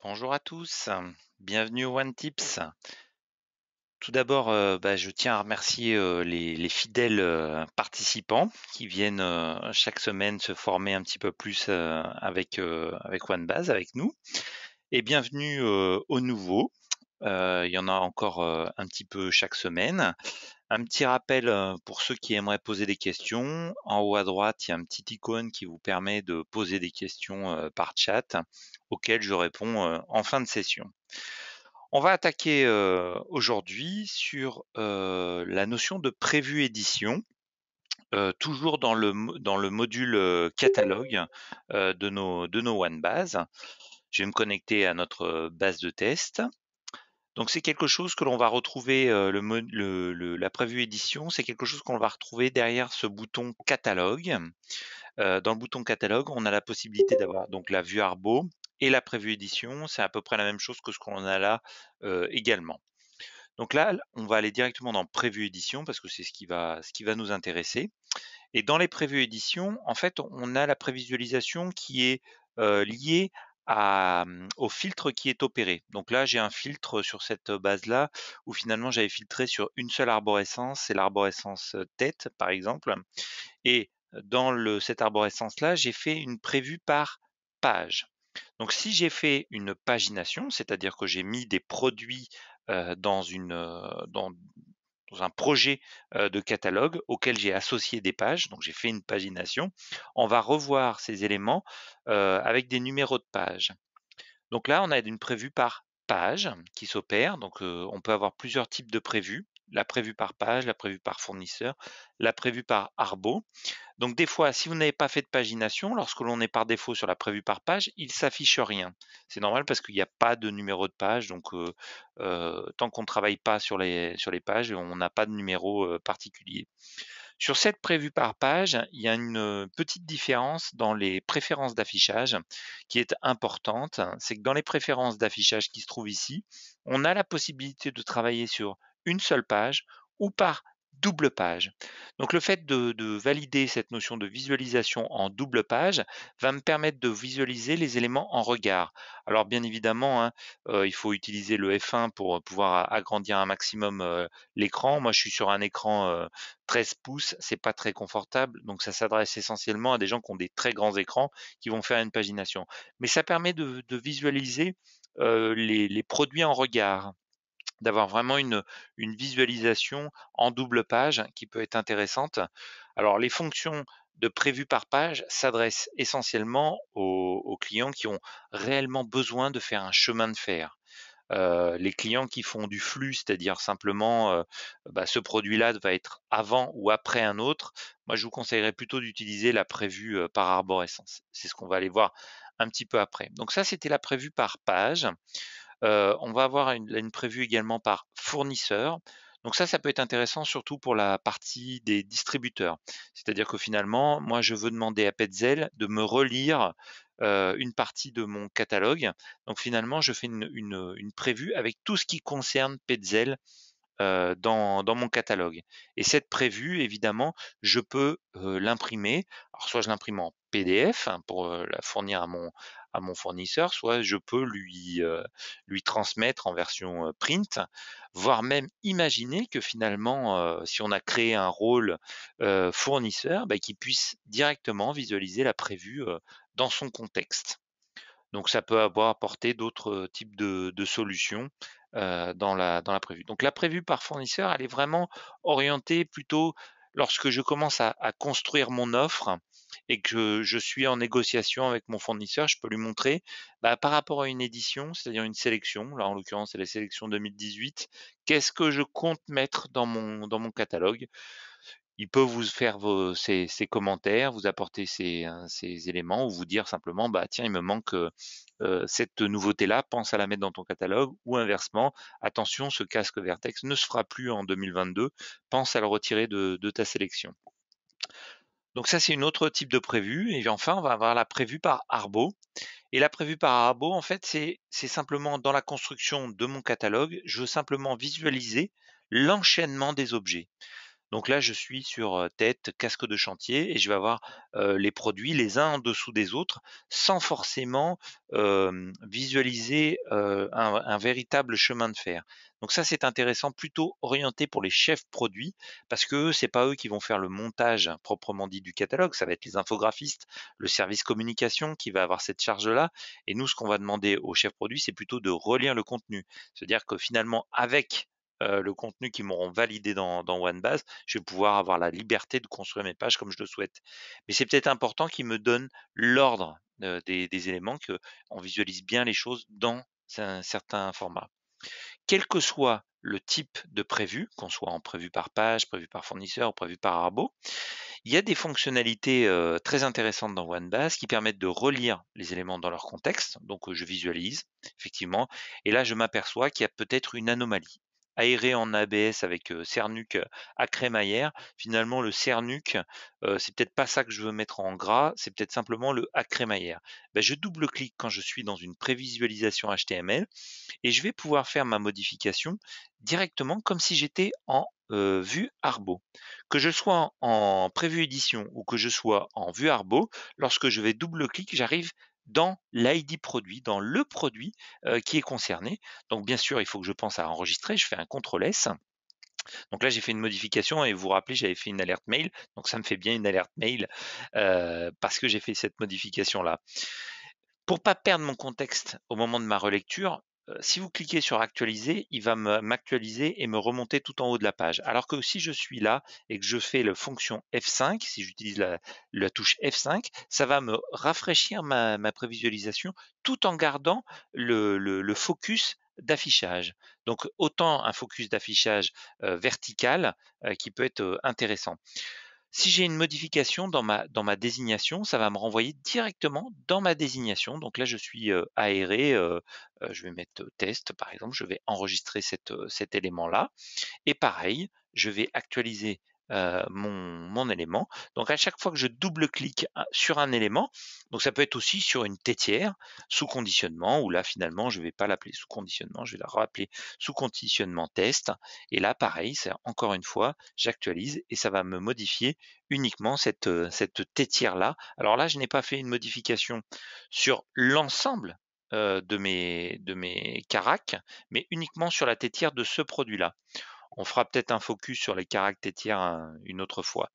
Bonjour à tous, bienvenue au One Tips. Tout d'abord, je tiens à remercier les fidèles participants qui viennent chaque semaine se former un petit peu plus avec OneBase, avec nous. Et bienvenue aux nouveaux. Il y en a encore un petit peu chaque semaine. Un petit rappel pour ceux qui aimeraient poser des questions. En haut à droite, il y a un petit icône qui vous permet de poser des questions par chat auxquelles je réponds en fin de session. On va attaquer aujourd'hui sur la notion de prévue édition, toujours dans le module catalogue de nos OneBase. Je vais me connecter à notre base de test. Donc c'est quelque chose que l'on va retrouver, la prévue édition, c'est quelque chose qu'on va retrouver derrière ce bouton catalogue. Dans le bouton catalogue, on a la possibilité d'avoir donc la vue Arbo et la prévue édition. C'est à peu près la même chose que ce qu'on a là également. Donc là, on va aller directement dans prévue édition parce que c'est ce qui va nous intéresser. Et dans les prévues éditions, en fait, on a la prévisualisation qui est liée au filtre qui est opéré. Donc là, j'ai un filtre sur cette base-là où finalement j'avais filtré sur une seule arborescence, c'est l'arborescence tête par exemple. Et cette arborescence-là, j'ai fait une prévue par page. Donc si j'ai fait une pagination, c'est-à-dire que j'ai mis des produits dans un projet de catalogue auquel j'ai associé des pages, donc j'ai fait une pagination, on va revoir ces éléments avec des numéros de pages. Donc là, on a une prévue par page qui s'opère. Donc, on peut avoir plusieurs types de prévues. La prévue par page, la prévue par fournisseur, la prévue par arbo. Donc des fois, si vous n'avez pas fait de pagination, lorsque l'on est par défaut sur la prévue par page, il s'affiche rien. C'est normal parce qu'il n'y a pas de numéro de page, donc tant qu'on ne travaille pas sur les pages, on n'a pas de numéro particulier. Sur cette prévue par page, il y a une petite différence dans les préférences d'affichage qui est importante. C'est que dans les préférences d'affichage qui se trouvent ici, on a la possibilité de travailler sur une seule page ou par double page. Donc le fait de valider cette notion de visualisation en double page va me permettre de visualiser les éléments en regard. Alors bien évidemment, hein, il faut utiliser le F1 pour pouvoir agrandir un maximum l'écran. Moi je suis sur un écran 13 pouces, c'est pas très confortable, donc ça s'adresse essentiellement à des gens qui ont des très grands écrans qui vont faire une pagination. Mais ça permet de visualiser les produits en regard, d'avoir vraiment une visualisation en double page qui peut être intéressante. Alors les fonctions de prévu par page s'adressent essentiellement aux clients qui ont réellement besoin de faire un chemin de fer. Les clients qui font du flux, c'est-à-dire simplement, ce produit-là va être avant ou après un autre, moi je vous conseillerais plutôt d'utiliser la prévue, par arborescence. C'est ce qu'on va aller voir un petit peu après. Donc ça, c'était la prévue par page. On va avoir une prévue également par fournisseur. Donc ça peut être intéressant surtout pour la partie des distributeurs. C'est-à-dire que finalement, moi, je veux demander à Petzl de me relire une partie de mon catalogue. Donc finalement, je fais une prévue avec tout ce qui concerne Petzl dans mon catalogue. Et cette prévue, évidemment, je peux l'imprimer. Alors soit je l'imprime en PDF hein, pour la fournir à mon fournisseur, soit je peux lui transmettre en version print, voire même imaginer que finalement, si on a créé un rôle fournisseur, qu'il puisse directement visualiser la prévue dans son contexte. Donc ça peut avoir apporté d'autres types de solutions dans la prévue. Donc la prévue par fournisseur, elle est vraiment orientée plutôt lorsque je commence à construire mon offre et que je suis en négociation avec mon fournisseur, je peux lui montrer par rapport à une édition, c'est-à-dire une sélection, là en l'occurrence c'est la sélection 2018, qu'est-ce que je compte mettre dans mon catalogue. Il peut vous faire ses commentaires, vous apporter ses éléments ou vous dire simplement: «Bah, tiens, il me manque, cette nouveauté-là, pense à la mettre dans ton catalogue» ou inversement: «Attention, ce casque Vertex ne se fera plus en 2022, pense à le retirer de ta sélection». Donc ça, c'est une autre type de prévue et enfin, on va avoir la prévue par Arbo et la prévue par Arbo, en fait, c'est simplement dans la construction de mon catalogue, je veux simplement visualiser l'enchaînement des objets. Donc là, je suis sur, tête, casque de chantier et je vais avoir, les produits les uns en dessous des autres sans forcément, visualiser, un véritable chemin de fer. Donc ça, c'est intéressant, plutôt orienté pour les chefs produits parce qu'eux, c'est pas eux qui vont faire le montage proprement dit du catalogue, ça va être les infographistes, le service communication qui va avoir cette charge-là et nous, ce qu'on va demander aux chefs produits, c'est plutôt de relire le contenu. C'est-à-dire que finalement avec, le contenu qu'ils m'auront validé dans OneBase, je vais pouvoir avoir la liberté de construire mes pages comme je le souhaite. Mais c'est peut-être important qu'ils me donnent l'ordre, des éléments, qu'on visualise bien les choses dans un certain format. Quel que soit le type de prévu, qu'on soit en prévu par page, prévu par fournisseur ou prévu par arbo, il y a des fonctionnalités, très intéressantes dans OneBase qui permettent de relire les éléments dans leur contexte. Donc, je visualise effectivement et là, je m'aperçois qu'il y a peut-être une anomalie. Aéré en ABS avec, Cernunc, à crémaillère, finalement le Cernunc, c'est peut-être pas ça que je veux mettre en gras, c'est peut-être simplement le à crémaillère. Je double-clique quand je suis dans une prévisualisation HTML et je vais pouvoir faire ma modification directement comme si j'étais en, vue Arbo. Que je sois en prévue édition ou que je sois en vue Arbo, lorsque je vais double-clic, j'arrive dans l'ID produit, dans le produit, qui est concerné. Donc bien sûr, il faut que je pense à enregistrer, je fais un CTRL S. Donc là, j'ai fait une modification et vous vous rappelez, j'avais fait une alerte mail, donc ça me fait bien une alerte mail, parce que j'ai fait cette modification-là. Pour pas perdre mon contexte au moment de ma relecture, si vous cliquez sur actualiser, il va m'actualiser et me remonter tout en haut de la page. Alors que si je suis là et que je fais la fonction F5, si j'utilise la touche F5, ça va me rafraîchir ma prévisualisation tout en gardant le focus d'affichage. Donc autant un focus d'affichage vertical qui peut être intéressant. Si j'ai une modification dans ma désignation, ça va me renvoyer directement dans ma désignation. Donc là, je suis, aéré, je vais mettre, test par exemple, je vais enregistrer cet élément-là et pareil, je vais actualiser, mon élément. Donc à chaque fois que je double-clique sur un élément, donc ça peut être aussi sur une tétière sous conditionnement où là finalement je ne vais pas l'appeler sous conditionnement, je vais la rappeler sous conditionnement test et là pareil, c'est encore une fois, j'actualise et ça va me modifier uniquement cette tétière-là. Alors là, je n'ai pas fait une modification sur l'ensemble, de mes caracs, mais uniquement sur la tétière de ce produit-là. On fera peut-être un focus sur les caractéristiques une autre fois.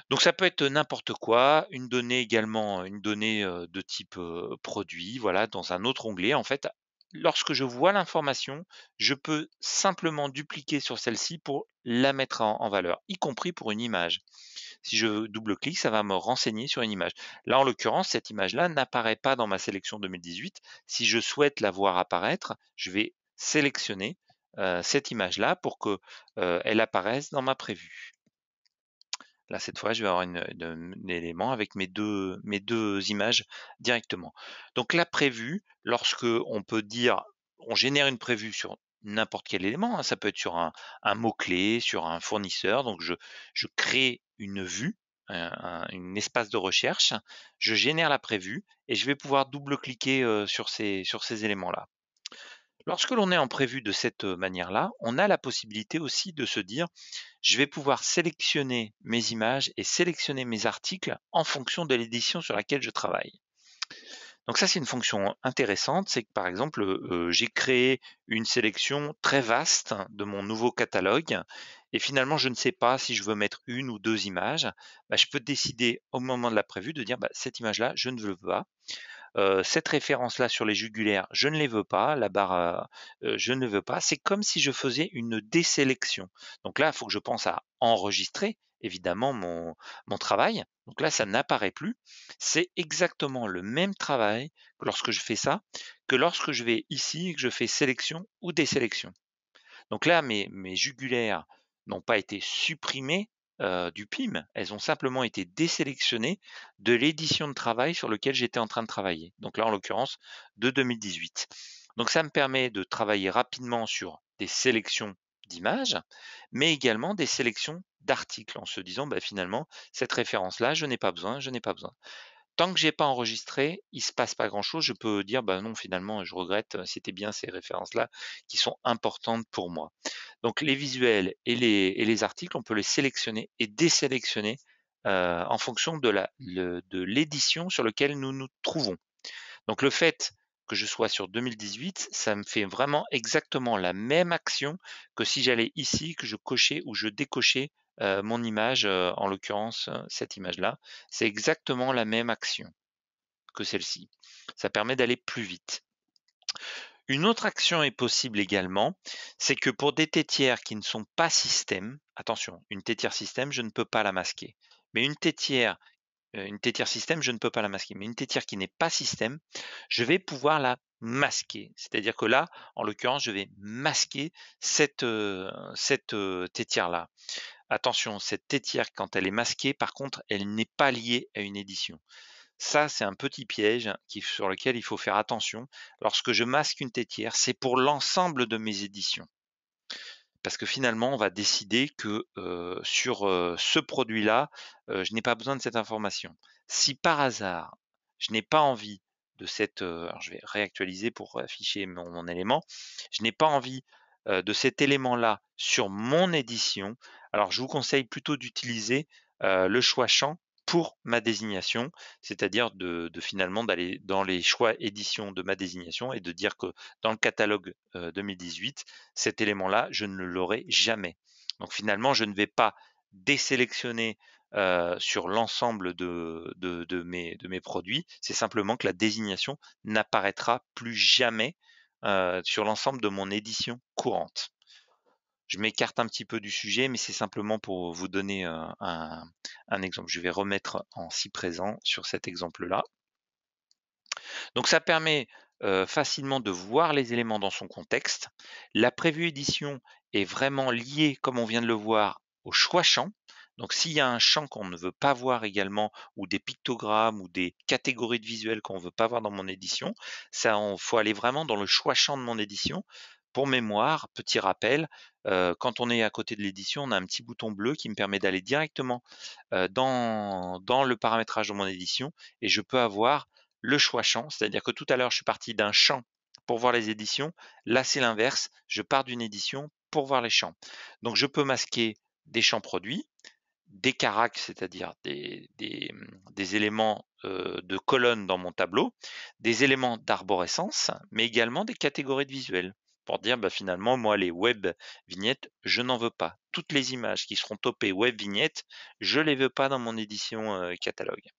Donc ça peut être n'importe quoi, une donnée également, une donnée, de type, produit, voilà, dans un autre onglet. En fait, lorsque je vois l'information, je peux simplement dupliquer sur celle-ci pour la mettre en valeur, y compris pour une image. Si je double-clique, ça va me renseigner sur une image. Là, en l'occurrence, cette image-là n'apparaît pas dans ma sélection 2018. Si je souhaite la voir apparaître, je vais sélectionner, cette image-là pour que, elle apparaisse dans ma prévue. Là, cette fois, je vais avoir un élément avec mes deux images directement. Donc la prévue, lorsque on peut dire, on génère une prévue sur n'importe quel élément, hein, ça peut être sur un mot-clé, sur un fournisseur, donc je crée une vue, une espace de recherche, je génère la prévue et je vais pouvoir double-cliquer sur ces éléments-là. Lorsque l'on est en prévue de cette manière-là, on a la possibilité aussi de se dire, je vais pouvoir sélectionner mes images et sélectionner mes articles en fonction de l'édition sur laquelle je travaille. Donc ça, c'est une fonction intéressante, c'est que par exemple, j'ai créé une sélection très vaste de mon nouveau catalogue et finalement, je ne sais pas si je veux mettre une ou deux images. Je peux décider au moment de la prévue de dire, cette image-là, je ne veux pas. Cette référence-là sur les jugulaires, je ne les veux pas, la barre, je ne veux pas. C'est comme si je faisais une désélection. Donc là, il faut que je pense à enregistrer évidemment mon travail. Donc là, ça n'apparaît plus. C'est exactement le même travail que lorsque je fais ça, que lorsque je vais ici et que je fais sélection ou désélection. Donc là, mes jugulaires n'ont pas été supprimés, du PIM, elles ont simplement été désélectionnées de l'édition de travail sur lequel j'étais en train de travailler. Donc là, en l'occurrence, de 2018. Donc ça me permet de travailler rapidement sur des sélections d'images, mais également des sélections d'articles en se disant, finalement, cette référence-là, je n'ai pas besoin, je n'ai pas besoin. Tant que j'ai pas enregistré, il se passe pas grand-chose. Je peux dire: non, finalement, je regrette, c'était bien ces références-là qui sont importantes pour moi». Donc les visuels et les articles, on peut les sélectionner et désélectionner en fonction de l'édition sur laquelle nous nous trouvons. Donc le fait que je sois sur 2018, ça me fait vraiment exactement la même action que si j'allais ici, que je cochais ou je décochais mon image, en l'occurrence cette image-là. C'est exactement la même action que celle-ci. Ça permet d'aller plus vite. Une autre action est possible également, c'est que pour des tétières qui ne sont pas système, attention, une tétière système, je ne peux pas la masquer. Mais une tétière système, je ne peux pas la masquer. Mais une tétière qui n'est pas système, je vais pouvoir la masquer. C'est-à-dire que là, en l'occurrence, je vais masquer cette tétière-là. Attention, cette tétière, quand elle est masquée, par contre, elle n'est pas liée à une édition. Ça, c'est un petit piège sur lequel il faut faire attention. Lorsque je masque une tétière, c'est pour l'ensemble de mes éditions. Parce que finalement, on va décider que sur ce produit-là, je n'ai pas besoin de cette information. Si par hasard, je n'ai pas envie de cette, alors je vais réactualiser pour afficher mon élément. Je n'ai pas envie de cet élément-là sur mon édition. Alors je vous conseille plutôt d'utiliser le choix champ pour ma désignation, c'est-à-dire de finalement d'aller dans les choix édition de ma désignation et de dire que dans le catalogue 2018, cet élément-là, je ne l'aurai jamais. Donc finalement, je ne vais pas désélectionner sur l'ensemble de mes produits. C'est simplement que la désignation n'apparaîtra plus jamais sur l'ensemble de mon édition courante. Je m'écarte un petit peu du sujet, mais c'est simplement pour vous donner un exemple. Je vais remettre en si présent sur cet exemple-là. Donc ça permet facilement de voir les éléments dans son contexte. La prévue édition est vraiment liée, comme on vient de le voir, au choix champ. Donc s'il y a un champ qu'on ne veut pas voir également, ou des pictogrammes, ou des catégories de visuels qu'on ne veut pas voir dans mon édition, ça, faut aller vraiment dans le choix champ de mon édition. Pour mémoire, petit rappel, quand on est à côté de l'édition, on a un petit bouton bleu qui me permet d'aller directement dans le paramétrage de mon édition et je peux avoir le choix champ, c'est-à-dire que tout à l'heure, je suis parti d'un champ pour voir les éditions. Là, c'est l'inverse. Je pars d'une édition pour voir les champs. Donc, je peux masquer des champs produits, des caracs, c'est-à-dire des éléments de colonne dans mon tableau, des éléments d'arborescence, mais également des catégories de visuels. Pour dire, bah, finalement, moi, les web vignettes, je n'en veux pas. Toutes les images qui seront topées web vignettes, je ne les veux pas dans mon édition catalogue.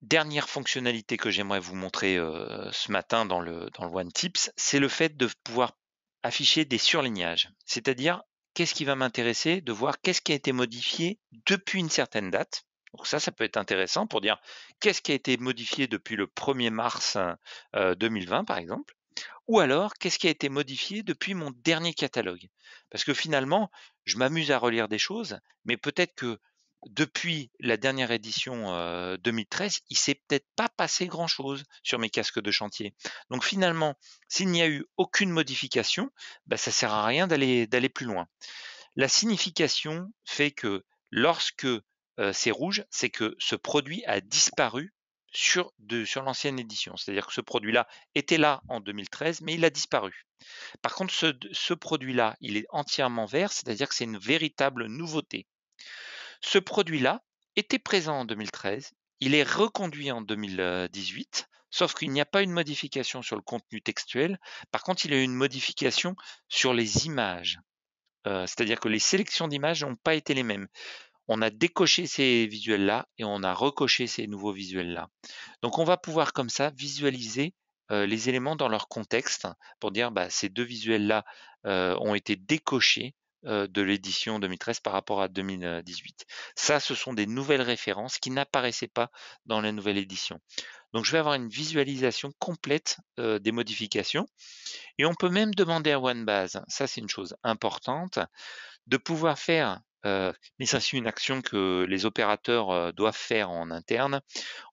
Dernière fonctionnalité que j'aimerais vous montrer ce matin dans le One Tips, c'est le fait de pouvoir afficher des surlignages. C'est-à-dire, qu'est-ce qui va m'intéresser de voir qu'est-ce qui a été modifié depuis une certaine date. Donc ça peut être intéressant pour dire qu'est-ce qui a été modifié depuis le 1er mars 2020 par exemple. Ou alors, qu'est-ce qui a été modifié depuis mon dernier catalogue? Parce que finalement, je m'amuse à relire des choses, mais peut-être que depuis la dernière édition 2013, il s'est peut-être pas passé grand-chose sur mes casques de chantier. Donc finalement, s'il n'y a eu aucune modification, bah, ça sert à rien d'aller plus loin. La signification fait que lorsque c'est rouge, c'est que ce produit a disparu sur l'ancienne édition. C'est-à-dire que ce produit-là était là en 2013, mais il a disparu. Par contre, ce produit-là, il est entièrement vert, c'est-à-dire que c'est une véritable nouveauté. Ce produit-là était présent en 2013, il est reconduit en 2018, sauf qu'il n'y a pas une modification sur le contenu textuel. Par contre, il y a eu une modification sur les images. C'est-à-dire que les sélections d'images n'ont pas été les mêmes. On a décoché ces visuels-là et on a recoché ces nouveaux visuels-là. Donc on va pouvoir comme ça visualiser les éléments dans leur contexte pour dire bah, ces deux visuels-là ont été décochés de l'édition 2013 par rapport à 2018. Ça, ce sont des nouvelles références qui n'apparaissaient pas dans la nouvelle édition. Donc je vais avoir une visualisation complète des modifications et on peut même demander à OneBase, ça c'est une chose importante, de pouvoir faire, mais ça c'est une action que les opérateurs doivent faire en interne.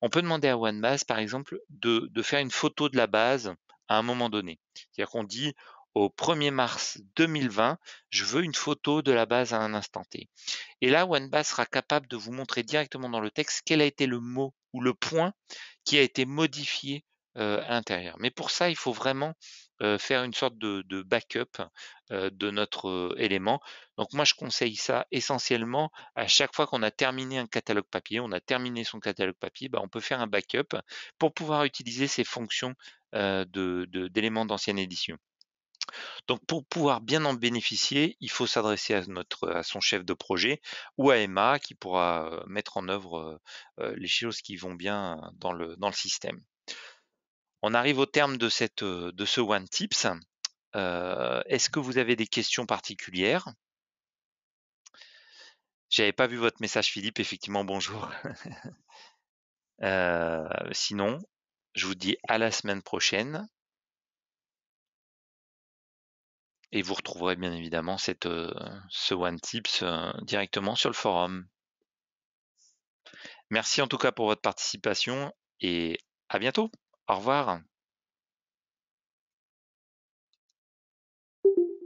On peut demander à OneBase, par exemple, de faire une photo de la base à un moment donné. C'est-à-dire qu'on dit au 1er mars 2020, je veux une photo de la base à un instant T. Et là, OneBase sera capable de vous montrer directement dans le texte quel a été le mot ou le point qui a été modifié à l'intérieur. Mais pour ça, il faut vraiment faire une sorte de backup, de notre, élément. Donc moi, je conseille ça essentiellement à chaque fois qu'on a terminé un catalogue papier, on a terminé son catalogue papier, bah, on peut faire un backup pour pouvoir utiliser ces fonctions, d'éléments d'ancienne édition. Donc pour pouvoir bien en bénéficier, il faut s'adresser à son chef de projet ou à Emma qui pourra, mettre en œuvre, les choses qui vont bien dans le système. On arrive au terme de ce One Tips. Est-ce que vous avez des questions particulières? J'avais pas vu votre message Philippe, effectivement, bonjour. Sinon, je vous dis à la semaine prochaine et vous retrouverez bien évidemment ce One Tips, directement sur le forum. Merci en tout cas pour votre participation et à bientôt. Au revoir.